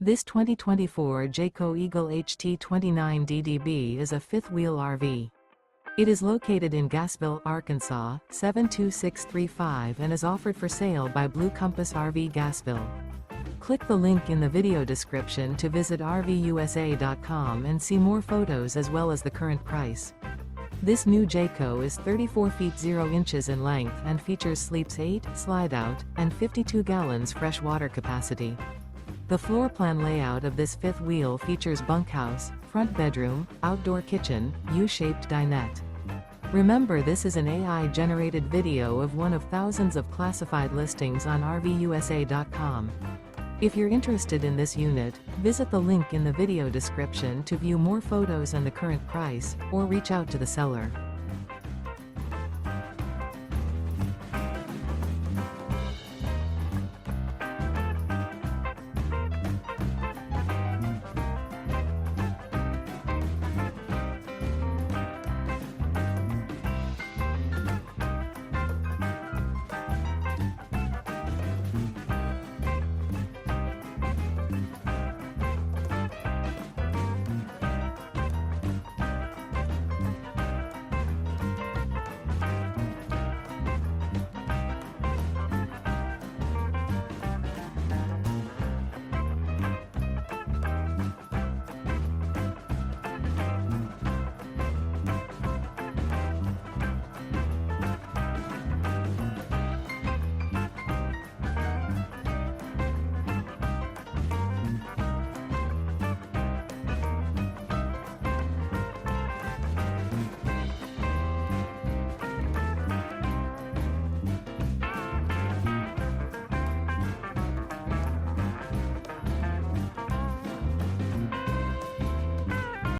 This 2024 Jayco Eagle HT 29 DDB is a fifth-wheel RV. It is located in Gassville, Arkansas, 72635 and is offered for sale by Blue Compass RV Gassville. Click the link in the video description to visit RVUSA.com and see more photos as well as the current price. This new Jayco is 34 feet 0 inches in length and features sleeps 8, slide-out, and 52 gallons fresh water capacity. The floor plan layout of this fifth wheel features bunkhouse, front bedroom, outdoor kitchen, U-shaped dinette. Remember, this is an AI-generated video of one of thousands of classified listings on RVUSA.com. If you're interested in this unit, visit the link in the video description to view more photos and the current price, or reach out to the seller.